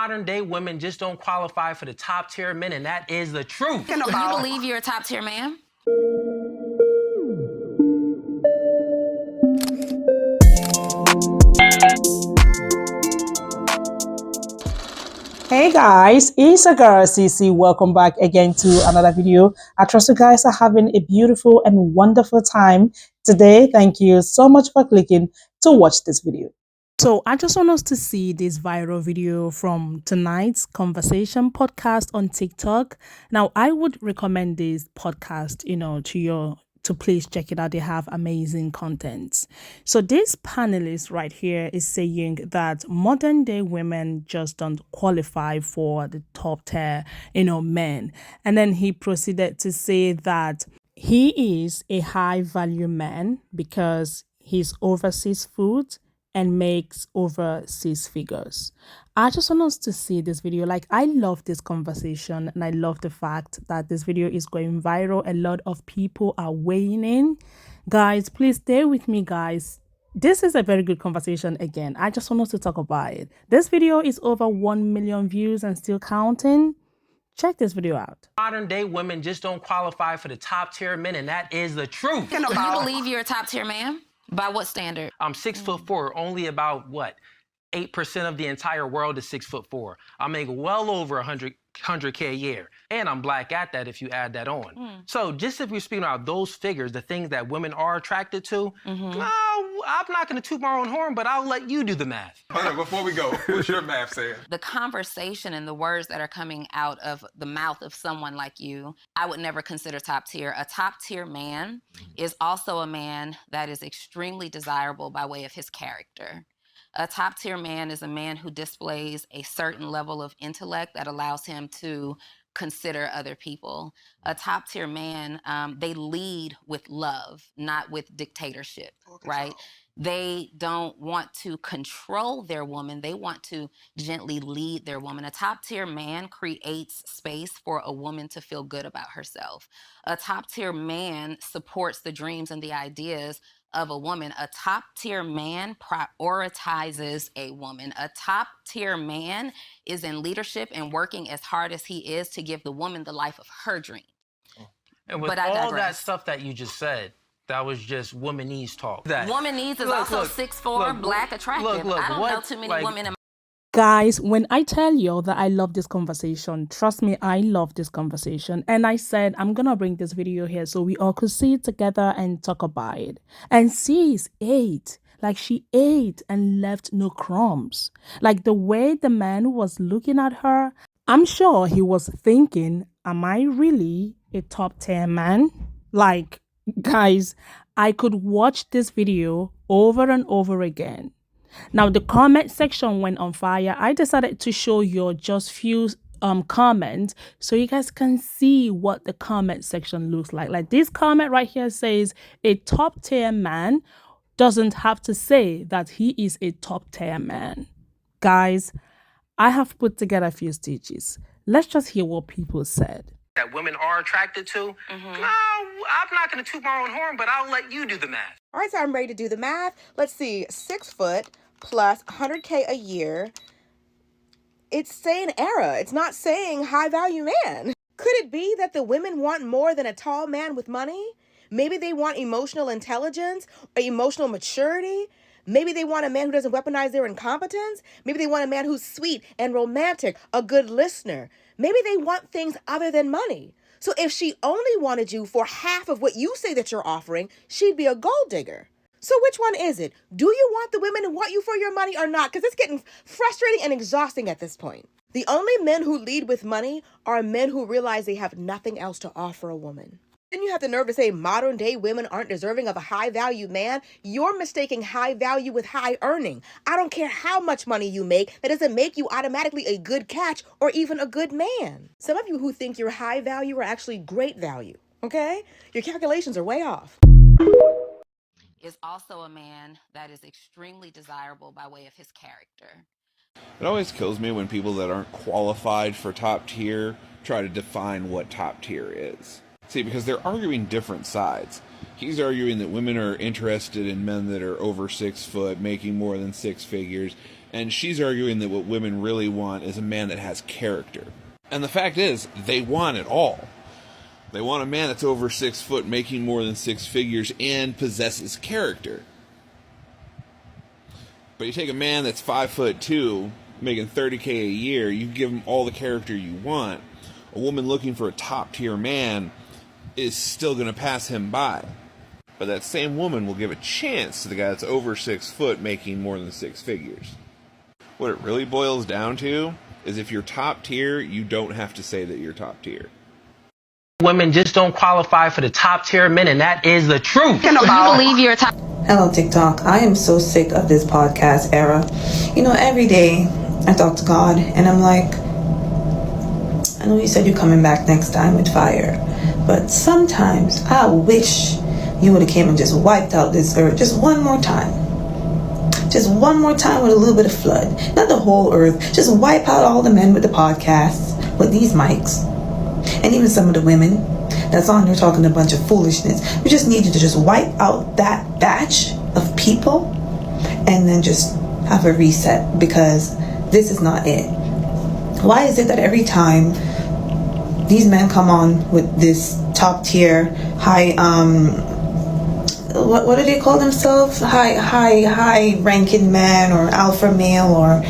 Modern day women just don't qualify for the top tier men, and that is the truth. Do you believe you're a top tier man? Hey guys, it's a girl CC. Welcome back again to another video. I trust you guys are having a beautiful and wonderful time today. Thank you so much for clicking to watch this video. So I just want us to see this viral video from tonight's conversation podcast on TikTok. Now, I would recommend this podcast, to please check it out. They have amazing content. So this panelist right here is saying that modern day women just don't qualify for the top tier, men. And then he proceeded to say that he is a high value man because he's overseas food and makes over 6 figures. I just want us to see this video. Like, I love this conversation and I love the fact that this video is going viral. A lot of people are weighing in. Guys, please stay with me, guys. This is a very good conversation again. I just want us to talk about it. This video is over 1 million views and still counting. Check this video out. Modern day women just don't qualify for the top tier men, and that is the truth. Do you believe you're a top tier man? By what standard? I'm 6'4", only about what? 8% of the entire world is 6'4". I make well over 100K a year. And I'm black at that if you add that on. So just if we're speaking about those figures, the things that women are attracted to, no, I'm not going to toot my own horn, but I'll let you do the math. Hold on, before we go, what's your math saying? The conversation and the words that are coming out of the mouth of someone like you, I would never consider top tier. A top tier man is also a man that is extremely desirable by way of his character. A top tier man is a man who displays a certain level of intellect that allows him to consider other people. A top tier man, they lead with love, not with dictatorship, right? They don't want to control their woman. They want to gently lead their woman. A top tier man creates space for a woman to feel good about herself. A top tier man supports the dreams and the ideas of a woman. A top tier man prioritizes a woman. A top tier man is in leadership and working as hard as he is to give the woman the life of her dream. And with all that stuff that you just said, that was just womanese talk. Womanese is also 6'4", black, attractive. I don't know too many women in Guys, when I tell you that I love this conversation, trust me, I love this conversation. And I said, I'm going to bring this video here so we all could see it together and talk about it. And sis ate. Like, she ate and left no crumbs. Like, the way the man was looking at her, I'm sure he was thinking, am I really a top tier man? Like, guys, I could watch this video over and over again. Now, the comment section went on fire. I decided to show you just few comments so you guys can see what the comment section looks like. Like, this comment right here says a top tier man doesn't have to say that he is a top tier man. Guys, I have put together a few stitches. Let's just hear what people said. That women are attracted to, no, I'm not going to toot my own horn, but I'll let you do the math. All right, so I'm ready to do the math. Let's see, 6 foot plus 100K a year. It's saying era. It's not saying high value man. Could it be that the women want more than a tall man with money? Maybe they want emotional intelligence or emotional maturity. Maybe they want a man who doesn't weaponize their incompetence. Maybe they want a man who's sweet and romantic, a good listener. Maybe they want things other than money. So if she only wanted you for half of what you say that you're offering, she'd be a gold digger. So which one is it? Do you want the women who want you for your money or not? Because it's getting frustrating and exhausting at this point. The only men who lead with money are men who realize they have nothing else to offer a woman. Then you have the nerve to say modern day women aren't deserving of a high value man. You're mistaking high value with high earning. I don't care how much money you make. That doesn't make you automatically a good catch or even a good man. Some of you who think you're high value are actually great value. Okay? Your calculations are way off. Is also a man that is extremely desirable by way of his character. It always kills me when people that aren't qualified for top tier try to define what top tier is. See, because they're arguing different sides. He's arguing that women are interested in men that are over 6 foot, making more than 6 figures. And she's arguing that what women really want is a man that has character. And the fact is, they want it all. They want a man that's over 6 foot, making more than 6 figures, and possesses character. But you take a man that's 5'2", making $30K a year, you give him all the character you want. A woman looking for a top-tier man is still going to pass him by. But that same woman will give a chance to the guy that's over 6 foot, making more than 6 figures. What it really boils down to is if you're top tier, you don't have to say that you're top tier. Women just don't qualify for the top tier men, and that is the truth. You believe you're a top. Hello, TikTok. I am so sick of this podcast era. You know, every day I talk to God and I'm like, I know you said you're coming back next time with fire, but sometimes I wish you would have came and just wiped out this earth just one more time. Just one more time with a little bit of flood. Not the whole earth. Just wipe out all the men with the podcasts, with these mics. And even some of the women that's on there talking a bunch of foolishness. We just need you to just wipe out that batch of people and then just have a reset, because this is not it. Why is it that every time these men come on with this top tier, high, what do they call themselves? High ranking man, or alpha male, or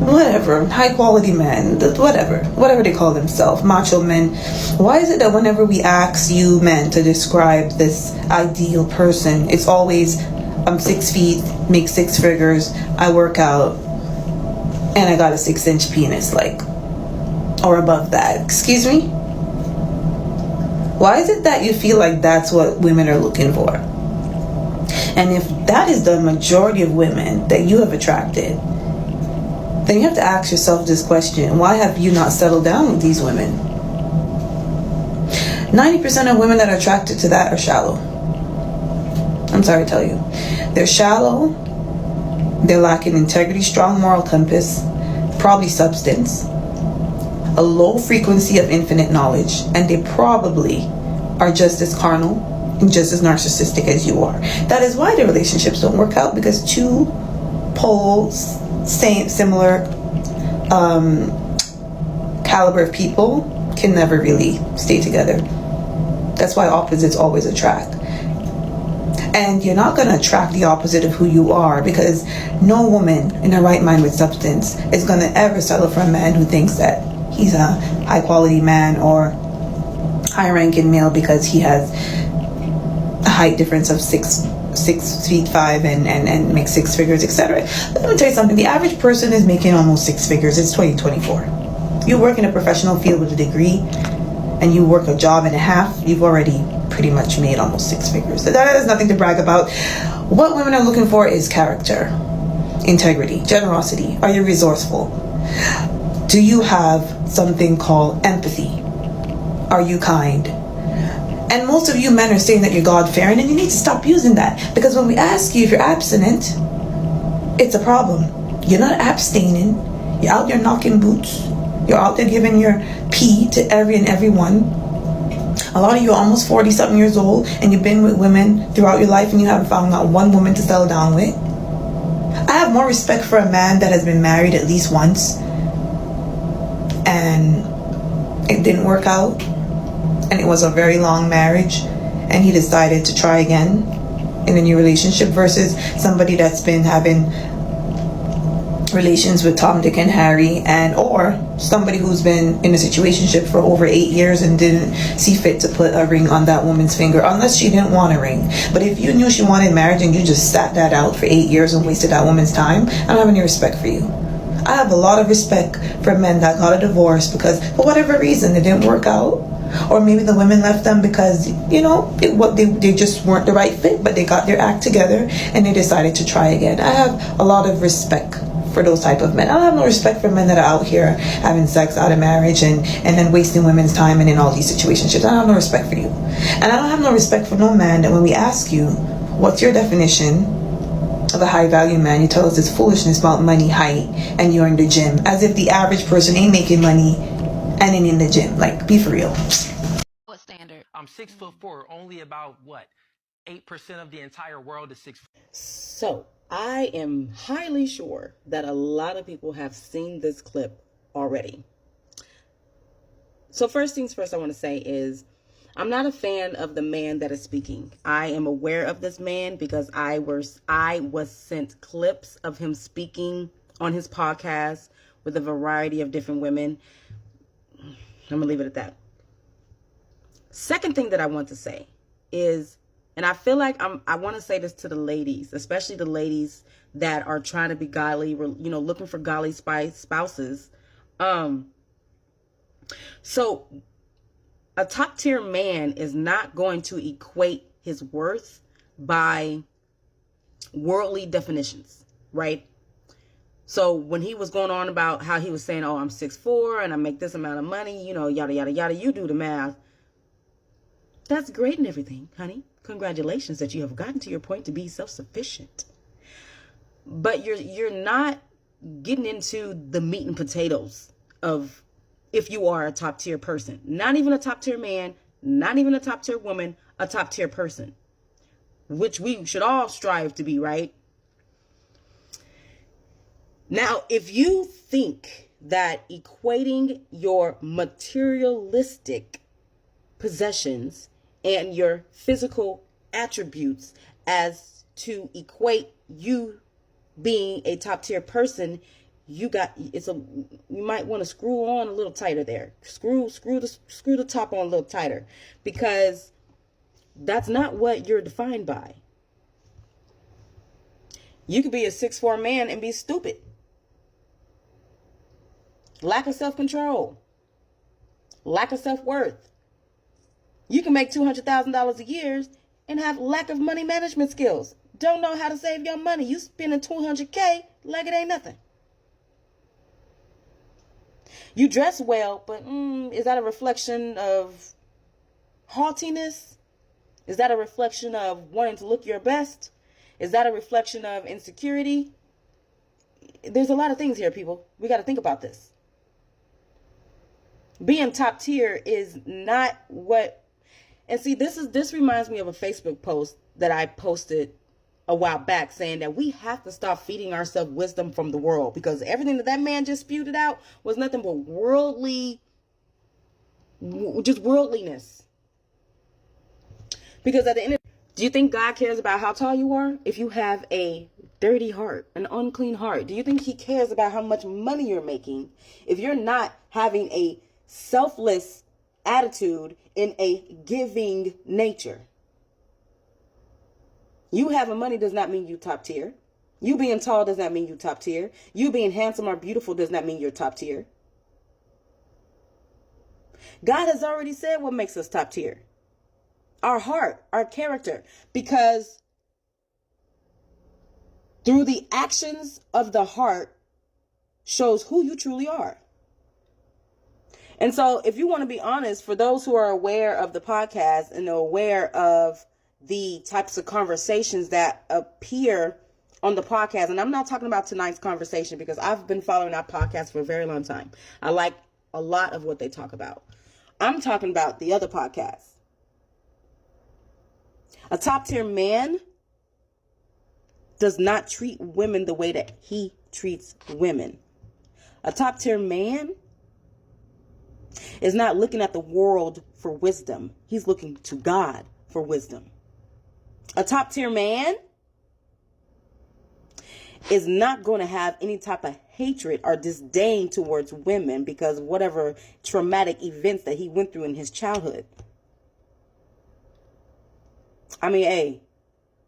whatever, high quality men, whatever they call themselves, macho men. Why is it that whenever we ask you men to describe this ideal person, it's always, I'm 6 feet, make 6 figures, I work out, and I got a 6-inch penis, like, or above that? Excuse me? Why is it that you feel like that's what women are looking for? And if that is the majority of women that you have attracted, then you have to ask yourself this question: why have you not settled down with these women? 90% of women that are attracted to that are shallow. I'm sorry to tell you. They're shallow, they're lacking integrity, strong moral compass, probably substance, a low frequency of infinite knowledge, and they probably are just as carnal and just as narcissistic as you are. That is why their relationships don't work out, because two poles, similar caliber of people can never really stay together. That's why opposites always attract. And you're not going to attract the opposite of who you are, because no woman in her right mind with substance is going to ever settle for a man who thinks that he's a high quality man or high ranking male because he has a height difference of 6 feet 5 and makes 6 figures, etc. Let me tell you something. The average person is making almost 6 figures. It's 2024. You work in a professional field with a degree and you work a job and a half, you've already pretty much made almost 6 figures. So that is nothing to brag about. What women are looking for is character, integrity, generosity. Are you resourceful? Do you have something called empathy? Are you kind? And most of you men are saying that you're God-fearing, and you need to stop using that, because when we ask you if you're abstinent, it's a problem. You're not abstaining. You're out there knocking boots. You're out there giving your pee to every and everyone. A lot of you are almost 40-something years old, and you've been with women throughout your life, and you haven't found not one woman to settle down with. I have more respect for a man that has been married at least once, and it didn't work out, and it was a very long marriage, and he decided to try again in a new relationship, versus somebody that's been having relations with Tom, Dick, and Harry, and or somebody who's been in a situationship for over 8 years and didn't see fit to put a ring on that woman's finger, unless she didn't want a ring. But if you knew she wanted marriage and you just sat that out for 8 years and wasted that woman's time, I don't have any respect for you. I have a lot of respect for men that got a divorce because for whatever reason it didn't work out, or maybe the women left them because, you know, they just weren't the right fit, but they got their act together and they decided to try again. I have a lot of respect for those type of men. I don't have no respect for men that are out here having sex out of marriage and then wasting women's time and in all these situationships. I don't have no respect for you. And I don't have no respect for no man that when we ask you, what's your definition of a high value man, you tell us this foolishness about money, height, and you're in the gym, as if the average person ain't making money and ain't in the gym. Like, be for real. What standard? I'm 6'4". Only about what? 8% of the entire world is 6 foot. So, I am highly sure that a lot of people have seen this clip already. So first things first I want to say is I'm not a fan of the man that is speaking. I am aware of this man because I was sent clips of him speaking on his podcast with a variety of different women. I'm going to leave it at that. Second thing that I want to say is, and I feel like I want to say this to the ladies, especially the ladies that are trying to be godly, looking for godly spouses. So a top tier man is not going to equate his worth by worldly definitions, right? So when he was going on about how he was saying, oh, I'm 6'4" and I make this amount of money, yada, yada, yada, you do the math. That's great and everything, honey. Congratulations that you have gotten to your point to be self-sufficient. But you're not getting into the meat and potatoes of if you are a top tier person. Not even a top tier man, not even a top tier woman, a top tier person. Which we should all strive to be, right? Now, if you think that equating your materialistic possessions and your physical attributes as to equate you being a top tier person, you might want to screw on a little tighter there. Screw the top on a little tighter, because that's not what you're defined by. You could be a 6'4" man and be stupid. Lack of self-control. Lack of self-worth. You can make $200,000 a year and have lack of money management skills. Don't know how to save your money. You spending $200K like it ain't nothing. You dress well, but is that a reflection of haughtiness? Is that a reflection of wanting to look your best? Is that a reflection of insecurity? There's a lot of things here, people. We got to think about this. Being top tier is not what... And see, this reminds me of a Facebook post that I posted a while back saying that we have to stop feeding ourselves wisdom from the world, because everything that man just spewed out was nothing but worldliness. Because at the end of, do you think God cares about how tall you are? If you have a dirty heart, an unclean heart, do you think he cares about how much money you're making if you're not having a selfless attitude in a giving nature? You having money does not mean you top tier. You being tall does not mean you top tier. You being handsome or beautiful does not mean you're top tier. God has already said what makes us top tier. Our heart, our character. Because through the actions of the heart shows who you truly are. And so if you want to be honest, for those who are aware of the podcast and are aware of the types of conversations that appear on the podcast, and I'm not talking about tonight's conversation because I've been following our podcast for a very long time. I like a lot of what they talk about. I'm talking about the other podcasts. A top tier man does not treat women the way that he treats women. A top tier man is not looking at the world for wisdom. He's looking to God for wisdom. A top tier man is not going to have any type of hatred or disdain towards women because of whatever traumatic events that he went through in his childhood. I mean, hey,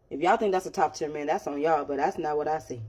if y'all think that's a top tier man, that's on y'all, but that's not what I see.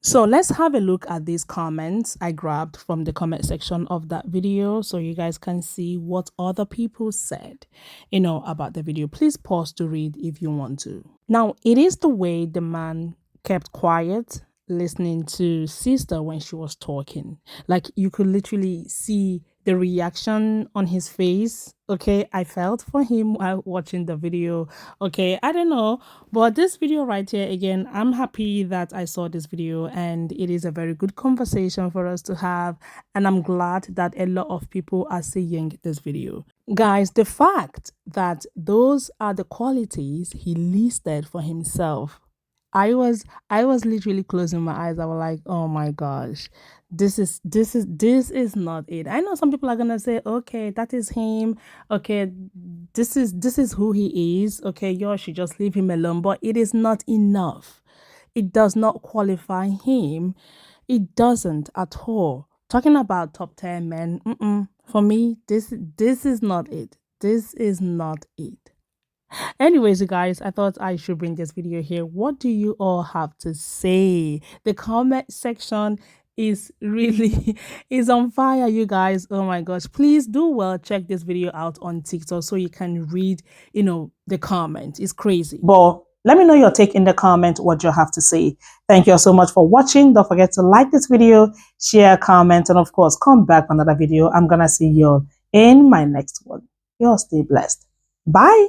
So let's have a look at these comments I grabbed from the comment section of that video so you guys can see what other people said, about the video. Please pause to read if you want to. Now, it is the way the man kept quiet listening to sister when she was talking. Like, you could literally see the reaction on his face. Okay, I felt for him while watching the video. Okay, I don't know, but this video right here, again, I'm happy that I saw this video, and it is a very good conversation for us to have, and I'm glad that a lot of people are seeing this video. Guys, the fact that those are the qualities he listed for himself I was literally closing my eyes. I was like, oh my gosh, this is not it. I know some people are gonna say, okay, that is him. Okay, this is who he is. Okay, you should just leave him alone. But it is not enough. It does not qualify him. It doesn't at all. Talking about top 10 men, for me, this is not it. This is not it. Anyways, you guys, I thought I should bring this video here. What do you all have to say? The comment section is really is on fire, you guys. Oh my gosh, please do well check this video out on TikTok so you can read, the comment. It's crazy. But let me know your take in the comment, what you have to say. Thank you all so much for watching. Don't forget to like this video, share, comment, and of course come back for another video. I'm gonna see you in my next one. You all stay blessed. Bye.